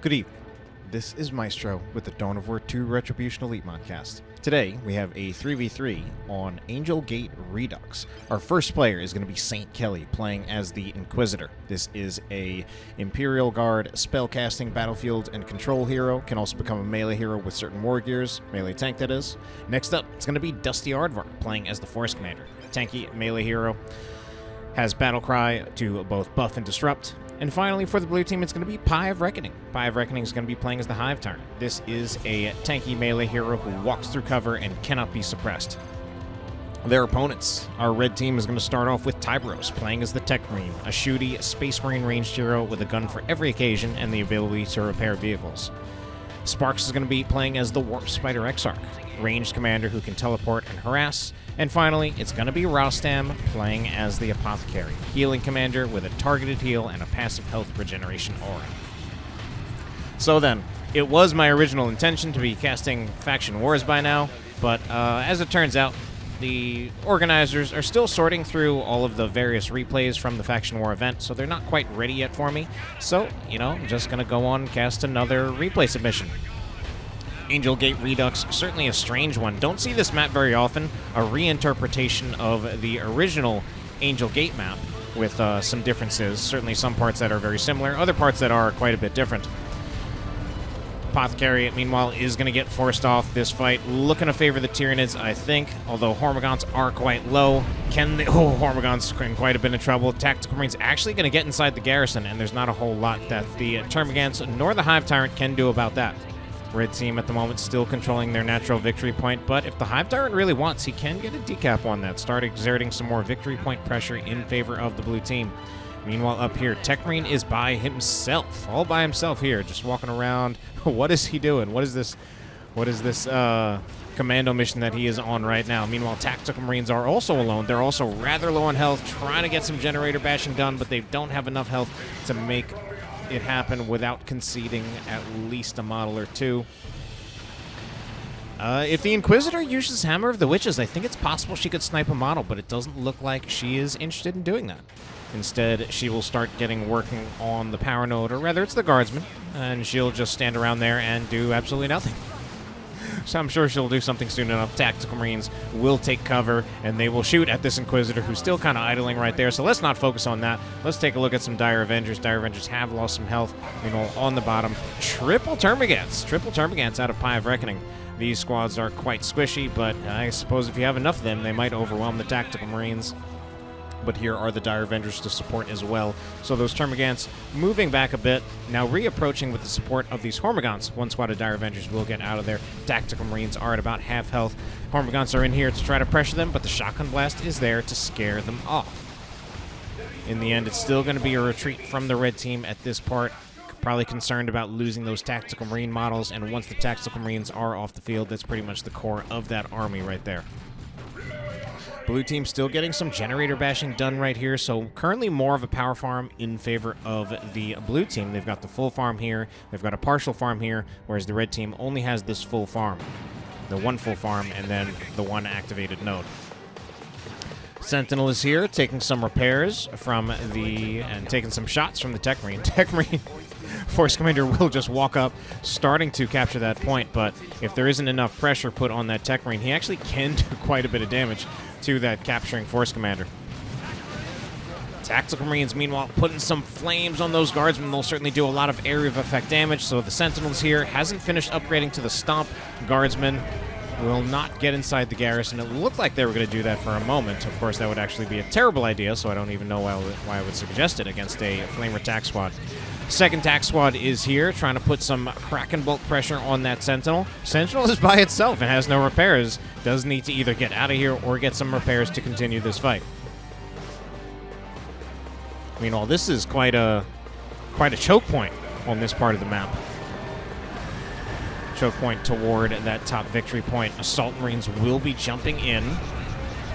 Good evening. This is Maestro with the Dawn of War 2 Retribution Elite Modcast. Today, we have a 3v3 on Angel Gate Redux. Our first player is going to be Saint Kelly, playing as the Inquisitor. This is a Imperial Guard spellcasting battlefield and control hero. Can also become a melee hero with certain war gears, melee tank that is. Next up, it's going to be Dustyaardvark, playing as the Force Commander. Tanky melee hero. Has Battle Cry to both buff and disrupt. And finally, for the blue team, it's going to be PieOfReckoning. PieOfReckoning is going to be playing as the Hive Tyrant. This is a tanky melee hero who walks through cover and cannot be suppressed. Their opponents, our red team is going to start off with Tiberos, playing as the Techmarine, a shooty Space Marine ranged hero with a gun for every occasion and the ability to repair vehicles. Sparks is going to be playing as the Warp Spider Exarch, ranged commander who can teleport and harass. And finally, it's going to be Rostam playing as the Apothecary, healing commander with a targeted heal and a passive health regeneration aura. So then, it was my original intention to be casting Faction Wars by now, but as it turns out, the organizers are still sorting through all of the various replays from the Faction War event, so they're not quite ready yet for me. So, I'm just going to go on and cast another replay submission. Angel Gate Redux, certainly a strange one. Don't see this map very often. A reinterpretation of the original Angel Gate map with some differences. Certainly some parts that are very similar, other parts that are quite a bit different. Apothecary, meanwhile, is going to get forced off this fight. Looking to favor the Tyranids, I think, although Hormagaunts are quite low. Hormagaunts are in quite a bit of trouble. Tactical Marine's actually going to get inside the garrison, and there's not a whole lot that the Termagants nor the Hive Tyrant can do about that. Red team at the moment still controlling their natural victory point, but if the Hive Tyrant really wants, he can get a decap on that, start exerting some more victory point pressure in favor of the blue team. Meanwhile, up here, Techmarine is by himself, all by himself here, just walking around. What is he doing? What is this commando mission that he is on right now? Meanwhile, Tactical Marines are also alone. They're also rather low on health, trying to get some generator bashing done, but they don't have enough health to make it happen without conceding at least a model or two. If the Inquisitor uses Hammer of the Witches, I think it's possible she could snipe a model, but it doesn't look like she is interested in doing that. Instead, she will start working on the power node, or rather, it's the guardsman, and she'll just stand around there and do absolutely nothing. So I'm sure she'll do something soon enough. Tactical Marines will take cover, and they will shoot at this Inquisitor, who's still kind of idling right there. So let's not focus on that. Let's take a look at some Dire Avengers. Dire Avengers have lost some health, on the bottom. Triple Termagants out of PieOfReckoning. These squads are quite squishy, but I suppose if you have enough of them, they might overwhelm the Tactical Marines. But here are the Dire Avengers to support as well. So those Termagants moving back a bit, now reapproaching with the support of these Hormagaunts. One squad of Dire Avengers will get out of there. Tactical Marines are at about half health. Hormagaunts are in here to try to pressure them, but the Shotgun Blast is there to scare them off. In the end, it's still going to be a retreat from the red team at this part. Probably concerned about losing those Tactical Marine models, and once the Tactical Marines are off the field, that's pretty much the core of that army right there. Blue team still getting some generator bashing done right here, so currently more of a power farm in favor of the blue team. They've got the full farm here, they've got a partial farm here, whereas the red team only has this full farm. The one full farm and then the one activated node. Sentinel is here, taking some repairs from and taking some shots from the Techmarine. Techmarine Force Commander will just walk up, starting to capture that point, but if there isn't enough pressure put on that Techmarine, he actually can do quite a bit of damage to that capturing Force Commander. Tactical Marines, meanwhile, putting some flames on those guardsmen. They'll certainly do a lot of area of effect damage, so the Sentinels here hasn't finished upgrading to the Stomp. Guardsmen will not get inside the garrison. It looked like they were going to do that for a moment. Of course, that would actually be a terrible idea, so I don't even know why I would suggest it against a Flamer attack squad. Second tack squad is here, trying to put some Kraken Bolt pressure on that Sentinel. Sentinel is by itself and has no repairs. Does need to either get out of here or get some repairs to continue this fight. This is quite a choke point on this part of the map. Choke point toward that top victory point. Assault Marines will be jumping in.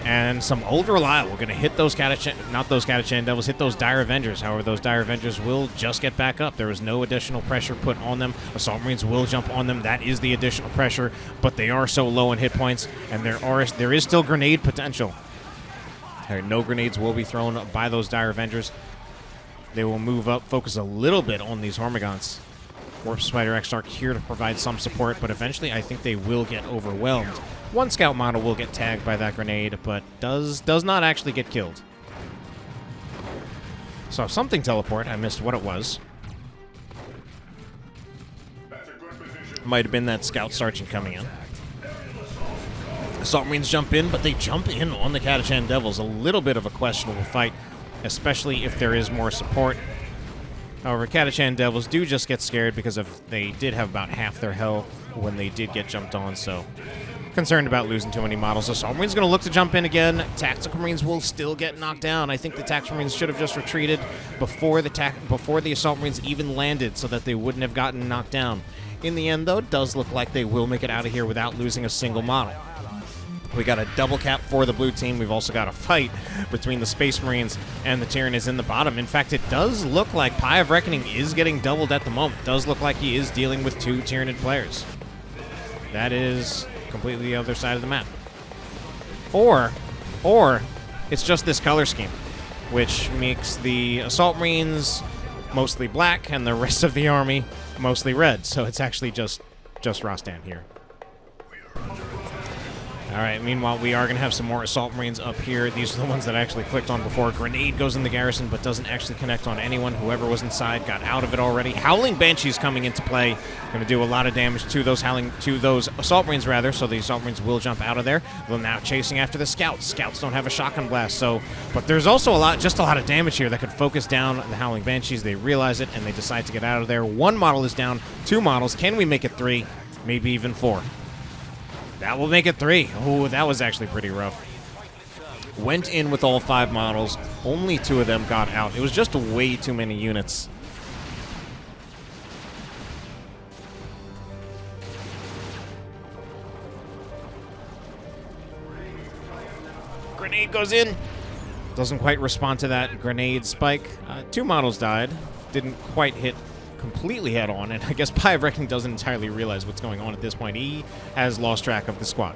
And some old reliable going to hit those not those Catachan Devils, hit those Dire Avengers. However, those Dire Avengers will just get back up. There was no additional pressure put on them. Assault Marines will jump on them. That is the additional pressure, but they are so low in hit points, and there is still grenade potential. No grenades will be thrown by those Dire Avengers. They will move up, focus a little bit on these Hormagaunts. Warp Spider Exarch here to provide some support, but eventually I think they will get overwhelmed. One scout model will get tagged by that grenade, but does not actually get killed. Saw something teleport. I missed what it was. Might have been that scout sergeant coming in. Assault Marines jump in, but they jump in on the Catachan Devils. A little bit of a questionable fight, especially if there is more support. However, Catachan Devils do just get scared because they did have about half their health when they did get jumped on, so concerned about losing too many models. Assault Marines going to look to jump in again. Tactical Marines will still get knocked down. I think the Tactical Marines should have just retreated before the Assault Marines even landed so that they wouldn't have gotten knocked down. In the end, though, it does look like they will make it out of here without losing a single model. We got a double cap for the blue team. We've also got a fight between the Space Marines and the Tyrant is in the bottom. In fact, it does look like PieOfReckoning is getting doubled at the moment. It does look like he is dealing with 2 Tyranid players. That is completely the other side of the map. Or it's just this color scheme, which makes the Assault Marines mostly black and the rest of the army mostly red. So it's actually just Rostam here. All right, meanwhile, we are going to have some more Assault Marines up here. These are the ones that I actually clicked on before. Grenade goes in the garrison, but doesn't actually connect on anyone. Whoever was inside got out of it already. Howling Banshee's coming into play. Going to do a lot of damage to those Assault Marines, rather, so the Assault Marines will jump out of there. They're now chasing after the Scouts. Scouts don't have a shotgun blast, but there's also just a lot of damage here that could focus down the Howling Banshees. They realize it, and they decide to get out of there. 1 model is down, 2 models. Can we make it 3? Maybe even 4. That will make it 3. Oh, that was actually pretty rough. Went in with all 5 models. Only 2 of them got out. It was just way too many units. Grenade goes in. Doesn't quite respond to that grenade spike. 2 models died. Didn't quite hit completely head on, and I guess PieOfReckoning doesn't entirely realize what's going on at this point. He has lost track of the squad.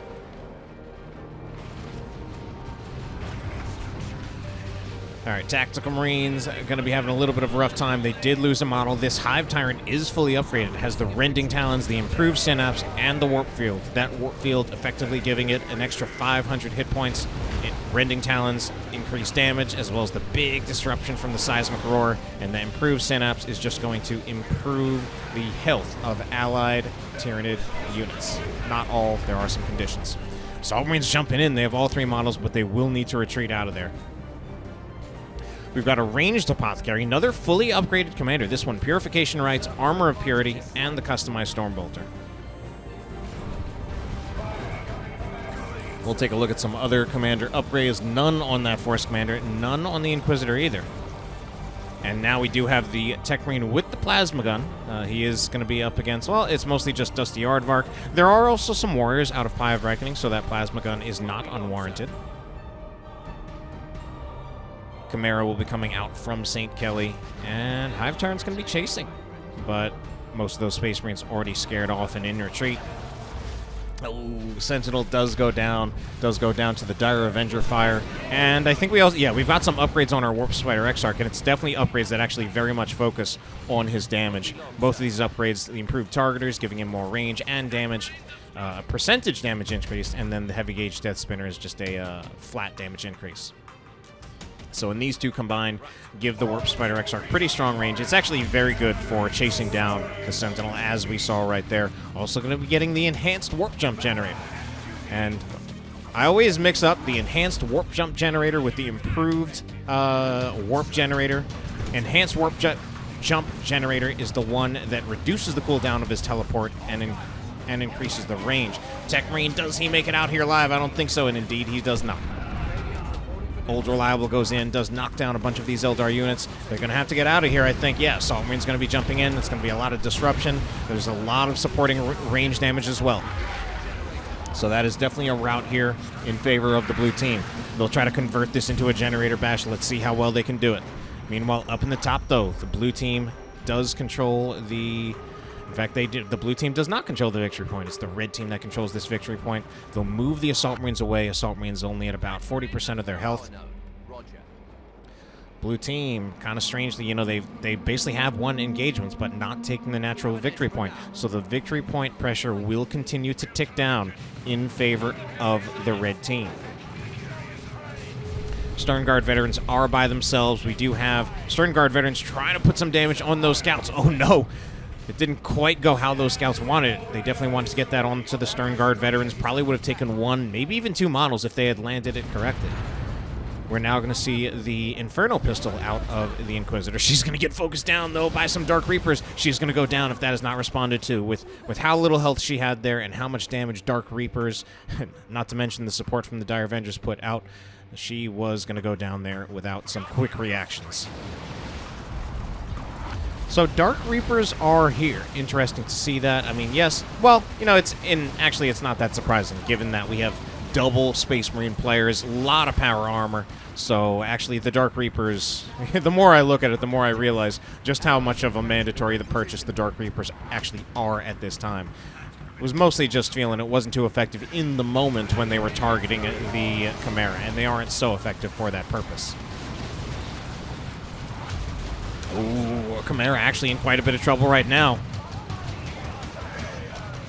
All right, Tactical Marines are going to be having a little bit of a rough time. They did lose a model. This Hive Tyrant is fully upgraded. It has the Rending Talons, the improved Synapse, and the Warp Field. That Warp Field effectively giving it an extra 500 hit points. Rending Talons increase damage, as well as the big disruption from the Seismic Roar, and the improved Synapse is just going to improve the health of allied Tyranid units. Not all, there are some conditions. Assault Marines jumping in. They have all 3 models, but they will need to retreat out of there. We've got a ranged Apothecary, another fully upgraded commander. This one, Purification Rites, Armor of Purity, and the customized Stormbolter. We'll take a look at some other commander upgrades. None on that Force Commander, none on the Inquisitor either. And now we do have the Techmarine with the Plasma Gun. He is going to be up against, well, it's mostly just dustyaardvark. There are also some warriors out of PieOfReckoning, so that Plasma Gun is not unwarranted. Chimera will be coming out from St. Kelly, and Hive Tyrant's going to be chasing. But most of those Space Marines already scared off and in retreat. Oh, Sentinel does go down to the Dire Avenger fire. And I think we also, we've got some upgrades on our Warp Spider Exarch, and it's definitely upgrades that actually very much focus on his damage. Both of these upgrades, the improved targeters, giving him more range and damage, percentage damage increase, and then the Heavy Gauge Death Spinner is just a flat damage increase. So when these 2 combined, give the Warp Spider Exarch pretty strong range. It's actually very good for chasing down the Sentinel, as we saw right there. Also going to be getting the Enhanced Warp Jump Generator. And I always mix up the Enhanced Warp Jump Generator with the improved Warp Generator. Enhanced Warp Jump Generator is the one that reduces the cooldown of his teleport and increases the range. Techmarine, does he make it out here live? I don't think so, and indeed he does not. Old Reliable goes in, does knock down a bunch of these Eldar units. They're going to have to get out of here, I think. Yeah, Assault Marine's going to be jumping in. It's going to be a lot of disruption. There's a lot of supporting range damage as well. So that is definitely a route here in favor of the blue team. They'll try to convert this into a generator bash. Let's see how well they can do it. Meanwhile, up in the top, though, the blue team does control the... In fact, the blue team does not control the victory point. It's the red team that controls this victory point. They'll move the Assault Marines away. Assault Marines only at about 40% of their health. Blue team, kind of strangely, you know, they basically have won engagements, but not taking the natural victory point. So the victory point pressure will continue to tick down in favor of the red team. Stern Guard veterans are by themselves. We do have Stern Guard veterans trying to put some damage on those scouts. Oh no! It didn't quite go how those scouts wanted it. They definitely wanted to get that onto the Stern Guard veterans. Probably would have taken one, maybe even two models if they had landed it correctly. We're now going to see the Inferno Pistol out of the Inquisitor. She's going to get focused down, though, by some Dark Reapers. She's going to go down if that is not responded to. With how little health she had there and how much damage Dark Reapers, not to mention the support from the Dire Avengers, put out, she was going to go down there without some quick reactions. So Dark Reapers are here. Interesting to see that. I mean, yes, well, you know, actually it's not that surprising, given that we have double Space Marine players, a lot of power armor. So actually the Dark Reapers, the more I look at it, the more I realize just how much of a mandatory the purchase the Dark Reapers actually are at this time. It was mostly just feeling it wasn't too effective in the moment when they were targeting the Chimera, and they aren't so effective for that purpose. Ooh, Chimera actually in quite a bit of trouble right now.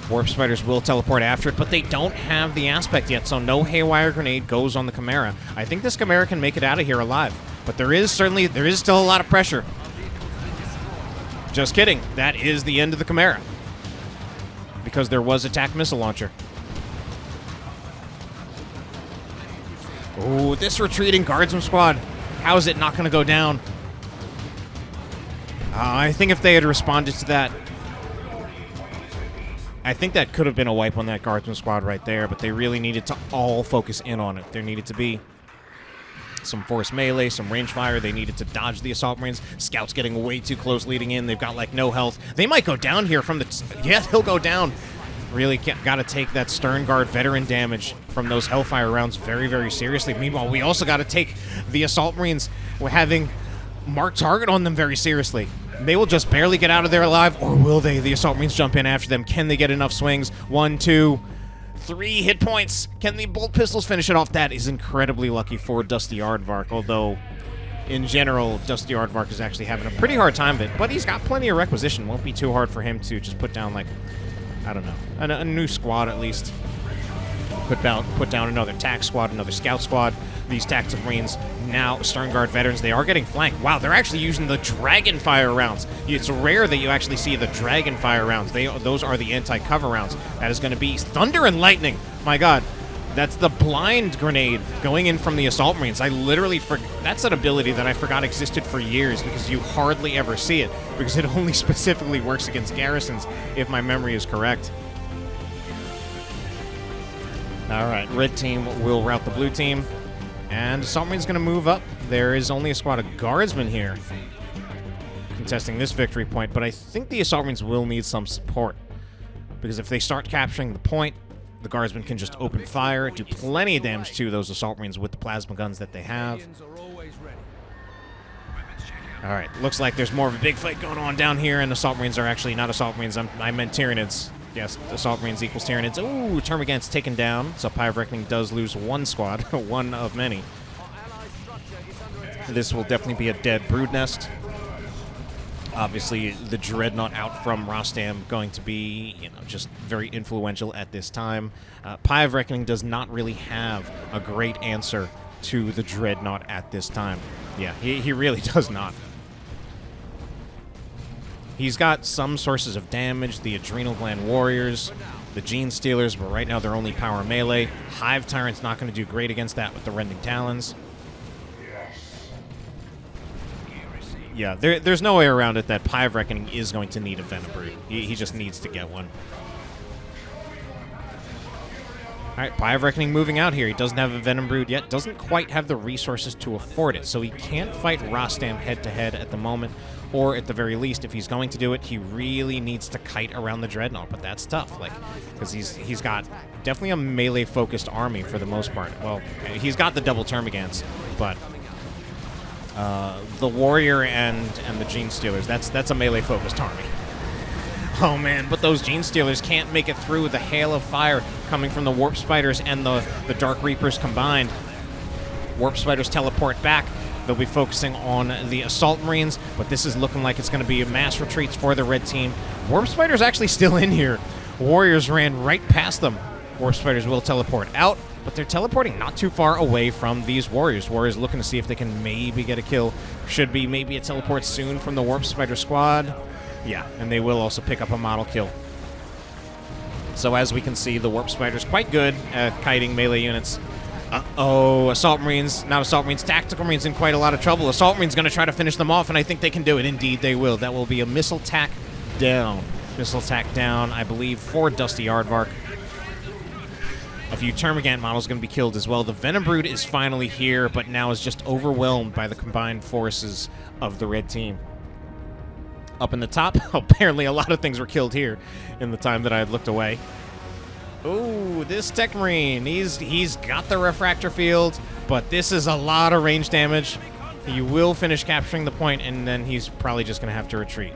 Warp Spiders will teleport after it, but they don't have the aspect yet, so no Haywire Grenade goes on the Chimera. I think this Chimera can make it out of here alive, but there is still a lot of pressure. Just kidding. That is the end of the Chimera, because there was attack missile launcher. Ooh, this retreating Guardsman squad. How is it not going to go down? I think if they had responded to that, I think that could have been a wipe on that Guardsman squad right there, but they really needed to all focus in on it. There needed to be some force melee, some range fire. They needed to dodge the Assault Marines. Scouts getting way too close leading in. They've got, like, no health. They might go down here from the... Yeah, they'll go down. Really got to take that Stern Guard veteran damage from those Hellfire rounds very, very seriously. Meanwhile, we also got to take the Assault Marines having marked target on them very seriously. They will just barely get out of there alive, or will they? The Assault Marines jump in after them. Can they get enough swings? 1, 2, 3 hit points. Can the Bolt Pistols finish it off? That is incredibly lucky for Dustyaardvark, although in general, Dustyaardvark is actually having a pretty hard time of it, but he's got plenty of requisition. Won't be too hard for him to just put down, like, I don't know, a new squad at least. Put down another TAC squad, another scout squad. These Tactical Marines, now Stern Guard veterans, they are getting flanked. Wow, they're actually using the Dragon Fire rounds. It's rare that you actually see the Dragon Fire rounds. Those are the anti-cover rounds. That is going to be Thunder and Lightning. My God, that's the blind grenade going in from the Assault Marines. I literally that's an ability that I forgot existed for years, because you hardly ever see it, because it only specifically works against garrisons, if my memory is correct. All right, red team will rout the blue team. And Assault Marine's going to move up. There is only a squad of Guardsmen here contesting this victory point, but I think the Assault Marines will need some support, because if they start capturing the point, the Guardsmen can just open fire, do plenty of damage to those Assault Marines with the plasma guns that they have. All right, looks like there's more of a big fight going on down here, and Assault Marines are actually not Assault Marines. I meant Tyranids. Yes, Assault Marines equals Tyranids. Ooh, Termagant's taken down, so PieOfReckoning does lose one squad, one of many. This will definitely be a dead brood nest. Obviously, the Dreadnought out from Rostam going to be, you know, just very influential at this time. PieOfReckoning does not really have a great answer to the Dreadnought at this time. Yeah, he really does not. He's got some sources of damage, the Adrenal Gland Warriors, the Gene Stealers, but right now they're only power melee. Hive Tyrant's not going to do great against that with the Rending Talons. Yeah, there's no way around it that PieOfReckoning is going to need a Venom Brood. He just needs to get one. Alright, PieOfReckoning moving out here. He doesn't have a Venom Brood yet, doesn't quite have the resources to afford it, so he can't fight Rostam head-to-head at the moment. Or at the very least, if he's going to do it, he really needs to kite around the Dreadnought, but that's tough, like, because he's got definitely a melee-focused army for the most part. Well, he's got the double Termagants, but the Warrior and the Gene Stealers, that's a melee-focused army. Oh man, but those Gene Stealers can't make it through the hail of fire coming from the Warp Spiders and the Dark Reapers combined. Warp Spiders teleport back. they'll be focusing on the Assault Marines, but this is looking like it's going to be mass retreats for the red team. Warp Spider's actually still in here. Warriors ran right past them. Warp Spiders will teleport out, but they're teleporting not too far away from these Warriors. Warriors looking to see if they can maybe get a kill. Should be maybe a teleport soon from the Warp Spider squad. Yeah, and they will also pick up a model kill. So as we can see, the Warp Spider's quite good at kiting melee units. Uh-oh, Assault Marines, not Assault Marines, Tactical Marines in quite a lot of trouble. Assault Marines going to try to finish them off, and I think they can do it. Indeed, they will. That will be a missile tack down. Missile tack down, I believe, for dustyaardvark. A few Termagant models going to be killed as well. The Venom Brood is finally here, but now is just overwhelmed by the combined forces of the red team. Up in the top, apparently a lot of things were killed here in the time that I had looked away. Ooh, this Techmarine, he's got the refractor field, but this is a lot of range damage. He will finish capturing the point, and then he's probably just going to have to retreat.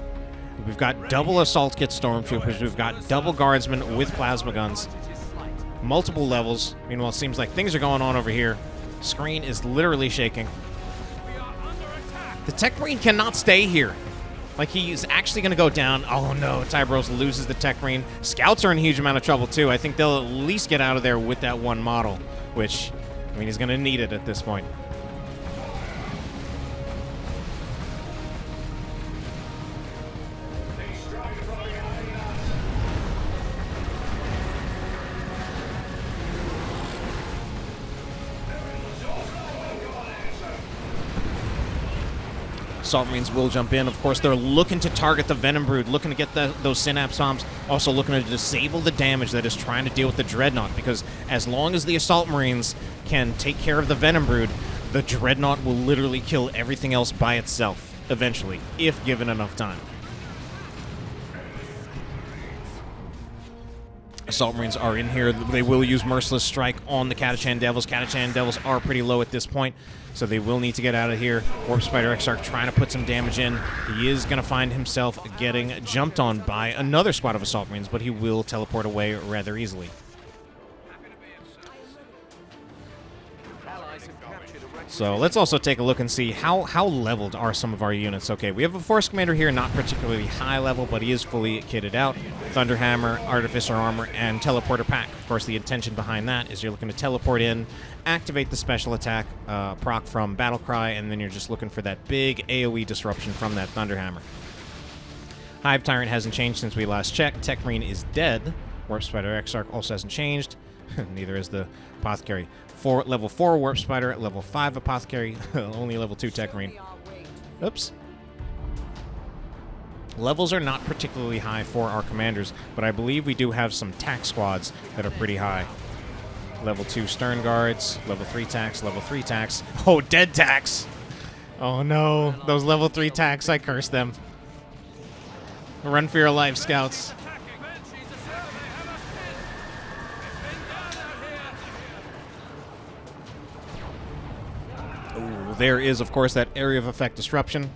We've got double Assault Kit Stormtroopers. We've got double Guardsmen with plasma guns. Multiple levels. Meanwhile, it seems like things are going on over here. Screen is literally shaking. The Techmarine cannot stay here. Like, he's actually going to go down. Oh, no. Tiberos loses the Techmarine. Scouts are in a huge amount of trouble, too. I think they'll at least get out of there with that one model, which, I mean, he's going to need it at this point. Assault Marines will jump in. Of course, they're looking to target the Venom Brood, looking to get those Synapse Bombs, also looking to disable the damage that is trying to deal with the Dreadnought, because as long as the Assault Marines can take care of the Venom Brood, the Dreadnought will literally kill everything else by itself, eventually, if given enough time. Assault Marines are in here. They will use Merciless Strike on the Catachan Devils. Catachan Devils are pretty low at this point, so they will need to get out of here. Warp Spider Exarch trying to put some damage in. He is going to find himself getting jumped on by another squad of Assault Marines, but he will teleport away rather easily. So let's also take a look and see how leveled are some of our units. Okay, we have a Force Commander here, not particularly high level, but he is fully kitted out. Thunderhammer, Artificer Armor, and Teleporter Pack. Of course, the intention behind that is you're looking to teleport in, activate the special attack proc from Battlecry, and then you're just looking for that big AoE disruption from that Thunderhammer. Hive Tyrant hasn't changed since we last checked. Techmarine is dead. Warp Spider Exarch also hasn't changed. Neither is the Apothecary. Level 4 Warp Spider, level 5 Apothecary, only level 2 Techmarine. Oops. Levels are not particularly high for our commanders, but I believe we do have some tack squads that are pretty high. Level 2 Stern Guards, level 3 tacks, level 3 tacks. Oh, dead tacks! Oh no, those level 3 tacks, I curse them. Run for your life, scouts. There is, of course, that area of effect disruption.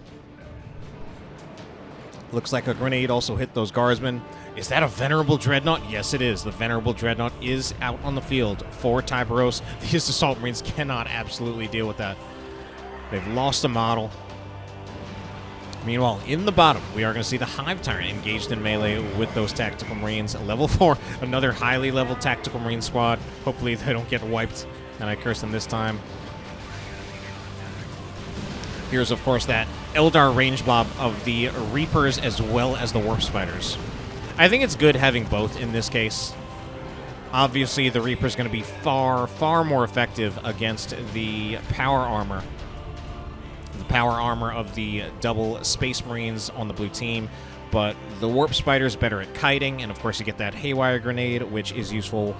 Looks like a grenade also hit those guardsmen. Is that a Venerable Dreadnought? Yes, it is. The Venerable Dreadnought is out on the field for Tiberos. These Assault Marines cannot absolutely deal with that. They've lost a model. Meanwhile, in the bottom, we are going to see the Hive Tyrant engaged in melee with those Tactical Marines. Level 4, another highly leveled Tactical Marine squad. Hopefully they don't get wiped, and I curse them this time. Here's, of course, that Eldar range blob of the Reapers as well as the Warp Spiders. I think it's good having both in this case. Obviously, the Reaper's going to be far, far more effective against the power armor. The power armor of the double Space Marines on the blue team. But the Warp Spider's better at kiting, and of course you get that Haywire Grenade, which is useful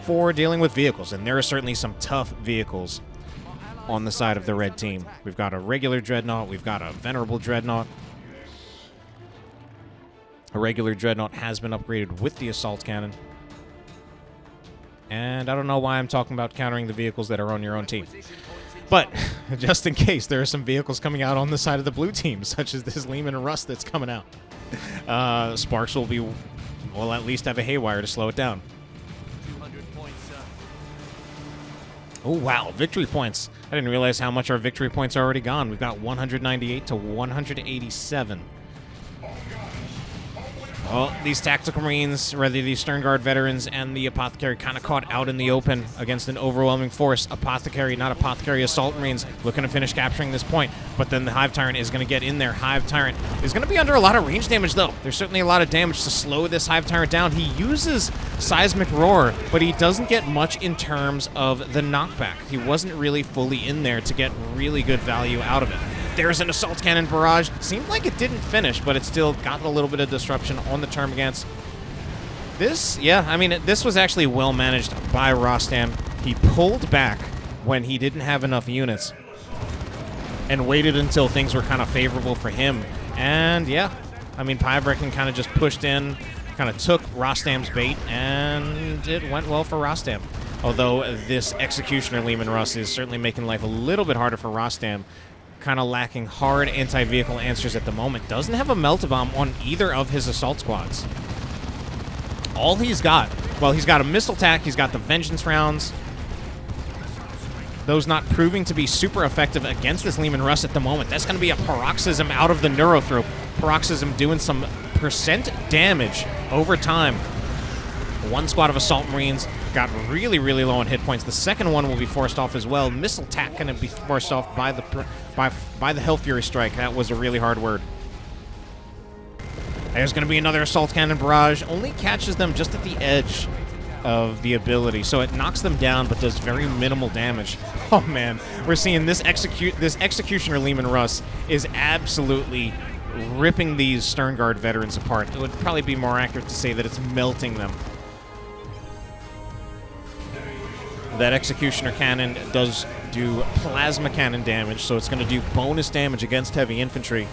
for dealing with vehicles. And there are certainly some tough vehicles on the side of the red team. We've got a regular Dreadnought. We've got a Venerable Dreadnought. A regular Dreadnought has been upgraded with the Assault Cannon. And I don't know why I'm talking about countering the vehicles that are on your own team. But, just in case, there are some vehicles coming out on the side of the blue team, such as this Lehman Rust that's coming out. Sparks will at least have a Haywire to slow it down. Oh, wow. Victory points. I didn't realize how much our victory points are already gone. We've got 198 to 187. Well, these Tactical Marines, whether these Stern Guard veterans and the Apothecary, kind of caught out in the open against an overwhelming force. Apothecary, not Apothecary, Assault Marines looking to finish capturing this point, but then the Hive Tyrant is going to get in there. Hive Tyrant is going to be under a lot of range damage, though. There's certainly a lot of damage to slow this Hive Tyrant down. He uses Seismic Roar, but he doesn't get much in terms of the knockback. He wasn't really fully in there to get really good value out of it. There's an Assault Cannon Barrage. Seemed like it didn't finish, but it still got a little bit of disruption on the term against. This, yeah, I mean, this was actually well managed by Rostam. He pulled back when he didn't have enough units and waited until things were kind of favorable for him. And, yeah, I mean, PieOfReckoning kind of just pushed in, kind of took Rostam's bait, and it went well for Rostam. Although this Executioner Leman Russ is certainly making life a little bit harder for Rostam. Kind of lacking hard anti-vehicle answers at the moment. Doesn't have a Melt-A-Bomb on either of his assault squads. All he's got, well, he's got a missile attack, he's got the Vengeance rounds. Those not proving to be super effective against this Leman Russ at the moment. That's going to be a Paroxysm out of the Neurothrope. Paroxysm doing some percent damage over time. One squad of Assault Marines got really, really low on hit points. The second one will be forced off as well. Missile attack going to be forced off by the Hell Fury Strike. That was a really hard word. There's going to be another Assault Cannon Barrage. Only catches them just at the edge of the ability, so it knocks them down but does very minimal damage. Oh man, we're seeing this Executioner Leman Russ is absolutely ripping these Stern Guard veterans apart. It would probably be more accurate to say that it's melting them. That Executioner Cannon does do plasma cannon damage, so it's going to do bonus damage against heavy infantry.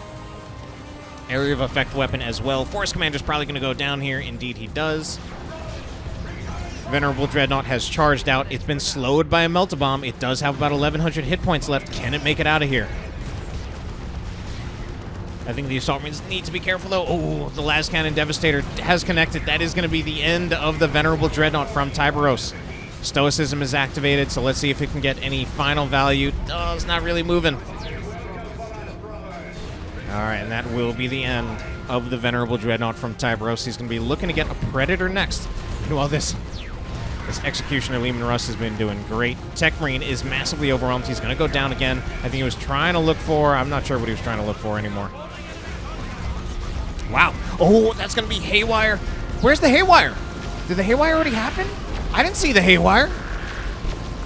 Area of effect weapon as well. Force Commander's probably going to go down here. Indeed, he does. Venerable Dreadnought has charged out. It's been slowed by a Melt-A-Bomb. It does have about 1,100 hit points left. Can it make it out of here? I think the Assault Marines need to be careful, though. Oh, the Las Cannon Devastator has connected. That is going to be the end of the Venerable Dreadnought from Tiberos. Stoicism is activated, so let's see if it can get any final value. Oh, it's not really moving. All right, and that will be the end of the Venerable Dreadnought from Tiberos. He's going to be looking to get a Predator next. Well, this Executioner Leman Russ has been doing great. Techmarine is massively overwhelmed. He's going to go down again. I think he was trying to look for... I'm not sure what he was trying to look for anymore. Wow. Oh, that's going to be Haywire. Where's the Haywire? Did the Haywire already happen? I didn't see the Haywire.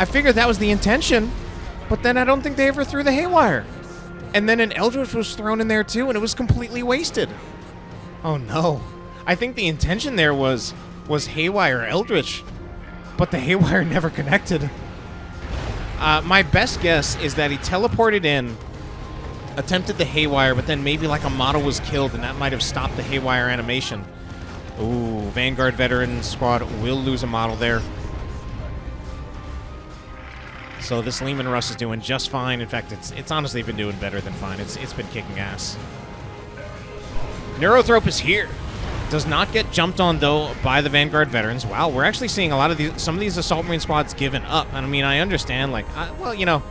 I figured that was the intention, but then I don't think they ever threw the Haywire. And then an Eldritch was thrown in there too, and it was completely wasted. Oh no. I think the intention there was Haywire Eldritch, but the Haywire never connected. My best guess is that he teleported in, attempted the Haywire, but then maybe like a model was killed, and that might have stopped the Haywire animation. Ooh, Vanguard Veteran Squad will lose a model there. So this Leman Russ is doing just fine. In fact, it's honestly been doing better than fine. It's been kicking ass. Neurothrope is here. Does not get jumped on, though, by the Vanguard Veterans. Wow, we're actually seeing a lot of some of these Assault Marine squads giving up. And I mean, I understand, like, well, you know,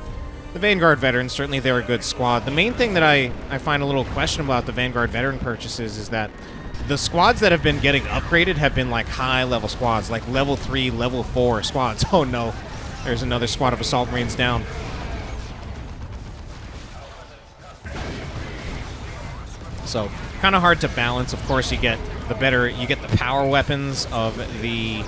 the Vanguard Veterans, certainly they're a good squad. The main thing that I find a little questionable about the Vanguard Veteran purchases is that the squads that have been getting upgraded have been like high-level squads, like level 3, level 4 squads. Oh no, there's another squad of Assault Marines down. So kind of hard to balance. Of course, you get the power weapons of the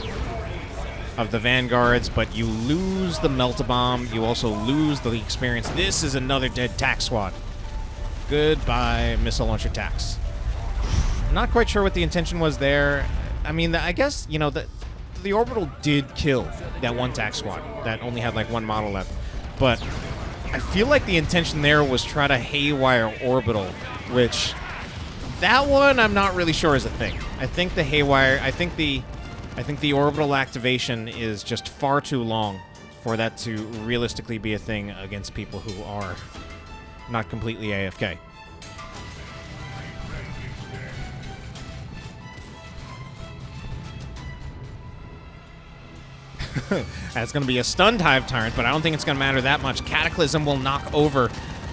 Vanguards, but you lose the Melt-A-Bomb. You also lose the experience. This is another dead tax squad. Goodbye, missile launcher tax. Not quite sure what the intention was there. I mean, I guess, you know, the Orbital did kill that one tax squad that only had like one model left. But I feel like the intention there was try to Haywire Orbital, which that one I'm not really sure is a thing. I think the Haywire, I think the Orbital activation is just far too long for that to realistically be a thing against people who are not completely AFK. That's going to be a stunned Hive Tyrant, but I don't think it's going to matter that much. Cataclysm will knock over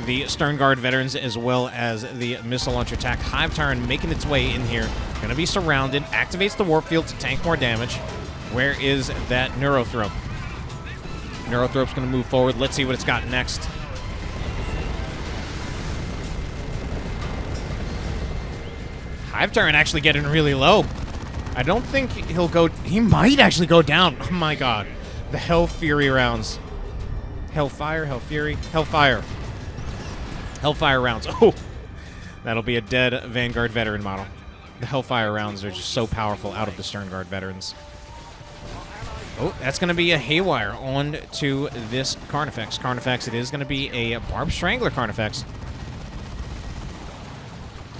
the Stern Guard veterans as well as the missile launcher attack. Hive Tyrant making its way in here. Going to be surrounded. Activates the warp field to tank more damage. Where is that Neurothrope? Neurothrope's going to move forward. Let's see what it's got next. Hive Tyrant actually getting really low. I don't think he'll go... He might actually go down. Oh my god. The Hell Fury rounds. Hellfire, Hell Fury, Hellfire. Hellfire rounds. Oh! That'll be a dead Vanguard veteran model. The Hellfire rounds are just so powerful out of the Stern Guard veterans. Oh, that's going to be a Haywire on to this Carnifex. Carnifex, it is going to be a Barb Strangler Carnifex.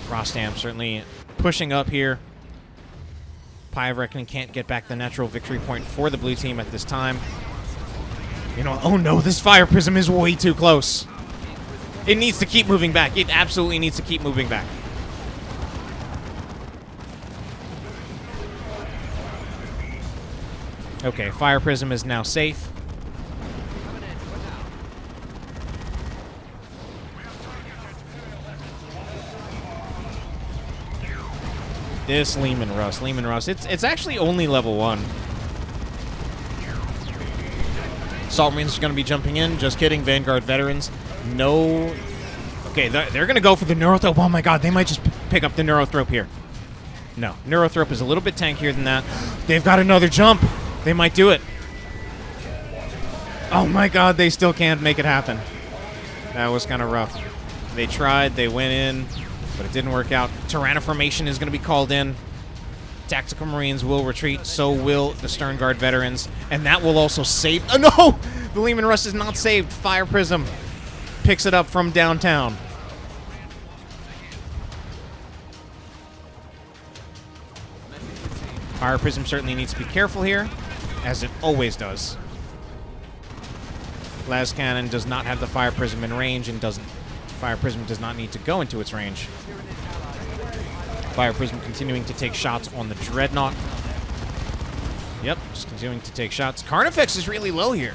Rostam certainly pushing up here. PieOfReckoning can't get back the natural victory point for the blue team at this time. You know, oh no, this Fire Prism is way too close. It needs to keep moving back. It absolutely needs to keep moving back. Okay, Fire Prism is now safe. This Lehman Rust, it's actually only level 1. Salt Marines are going to be jumping in. Just kidding, Vanguard veterans. No. Okay, they're going to go for the Neurothrope. Oh my god, they might just pick up the Neurothrope here. No, Neurothrope is a little bit tankier than that. They've got another jump. They might do it. Oh my god, they still can't make it happen. That was kind of rough. They tried, they went in, but it didn't work out. Tyrannoformation is going to be called in. Tactical Marines will retreat, so will the Stern Guard veterans, and that will also save... Oh no! The Lehman Rust is not saved. Fire Prism picks it up from downtown. Fire Prism certainly needs to be careful here, as it always does. Las Cannon does not have the Fire Prism in range, and Fire Prism does not need to go into its range. Fire Prism continuing to take shots on the Dreadnought. Yep, just continuing to take shots. Carnifex is really low here.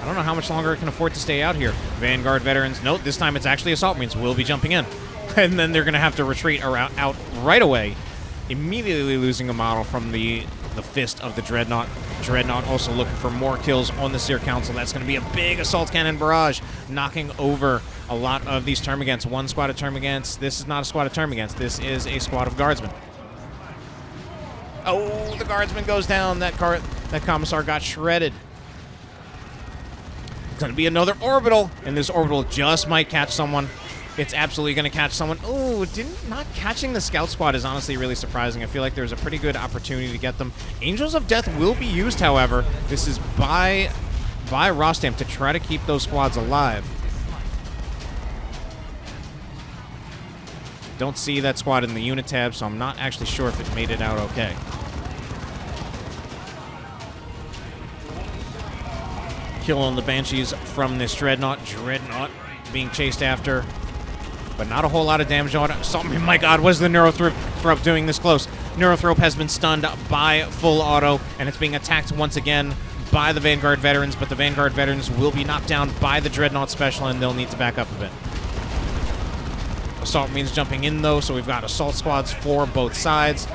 I don't know how much longer it can afford to stay out here. Vanguard veterans, note, this time it's actually Assault Marines will be jumping in. And then they're going to have to retreat out right away, immediately losing a model from the fist of the Dreadnought. Dreadnought also looking for more kills on the Seer Council. That's going to be a big Assault Cannon barrage, knocking over a lot of these Termagants. One squad of Termagants. This is not a squad of Termagants. This is a squad of Guardsmen. Oh, the Guardsman goes down. That Commissar got shredded. It's going to be another Orbital, and this Orbital just might catch someone. It's absolutely going to catch someone. Oh, not catching the Scout Squad is honestly really surprising. I feel like there's a pretty good opportunity to get them. Angels of Death will be used, however. This is by Rostam to try to keep those squads alive. Don't see that squad in the unit tab, so I'm not actually sure if it made it out okay. Kill on the Banshees from this Dreadnought. Dreadnought being chased after, but not a whole lot of damage on it. Oh my god, what is the Neurothrope doing this close? Neurothrope has been stunned by full auto, and it's being attacked once again by the Vanguard veterans, but the Vanguard veterans will be knocked down by the Dreadnought Special, and they'll need to back up a bit. Assault Marines jumping in, though, so we've got assault squads for both sides.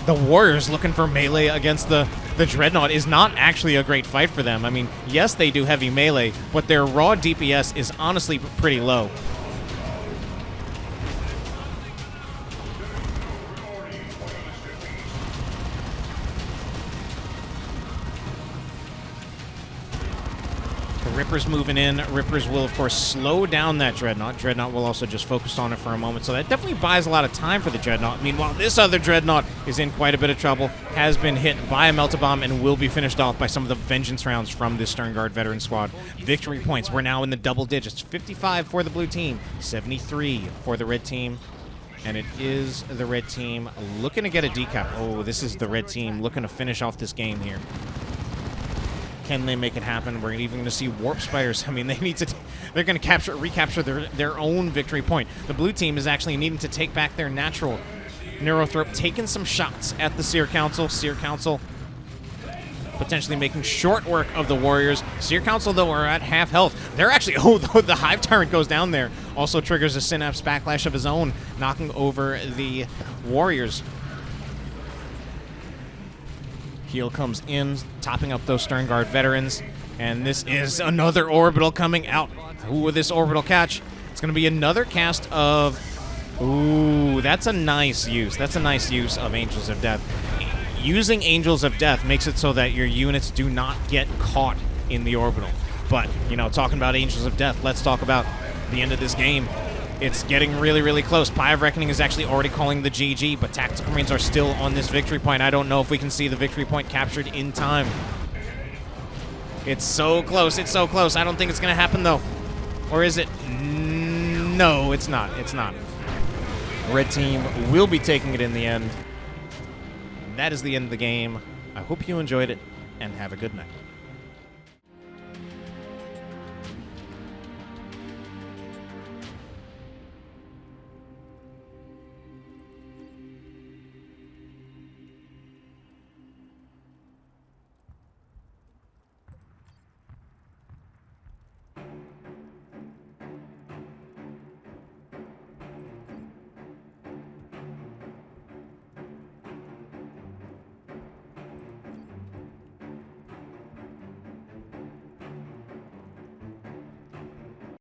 The Warriors looking for melee against the Dreadnought is not actually a great fight for them. I mean, yes, they do heavy melee, but their raw DPS is honestly pretty low. Rippers moving in. Rippers will, of course, slow down that Dreadnought. Dreadnought will also just focus on it for a moment, so that definitely buys a lot of time for the Dreadnought. Meanwhile, this other Dreadnought is in quite a bit of trouble, has been hit by a Melt-A-Bomb, and will be finished off by some of the Vengeance rounds from this Stern Guard veteran squad. Victory points, we're now in the double digits. 55 for the blue team, 73 for the red team. And it is the red team looking to get a decap. Oh, this is the red team looking to finish off this game here. Can they make it happen? We're even going to see Warp Spiders. I mean, they need to... They're going to recapture their own victory point. The blue team is actually needing to take back their natural Neurothrope, taking some shots at the Seer Council. Seer Council potentially making short work of the Warriors. Seer Council, though, are at half health. They're actually... Oh, the Hive Tyrant goes down there. Also triggers a Synapse Backlash of his own, knocking over the Warriors. Heal comes in, topping up those Stern Guard veterans. And this is another orbital coming out. Who will this orbital catch? It's going to be another cast of... Ooh, that's a nice use. That's a nice use of Angels of Death. Using Angels of Death makes it so that your units do not get caught in the orbital. But, you know, talking about Angels of Death, let's talk about the end of this game. It's getting really, really close. PieOfReckoning is actually already calling the GG, but Tactical Marines are still on this victory point. I don't know if we can see the victory point captured in time. It's so close. It's so close. I don't think it's going to happen, though. Or is it? No, it's not. It's not. Red team will be taking it in the end. That is the end of the game. I hope you enjoyed it, and have a good night.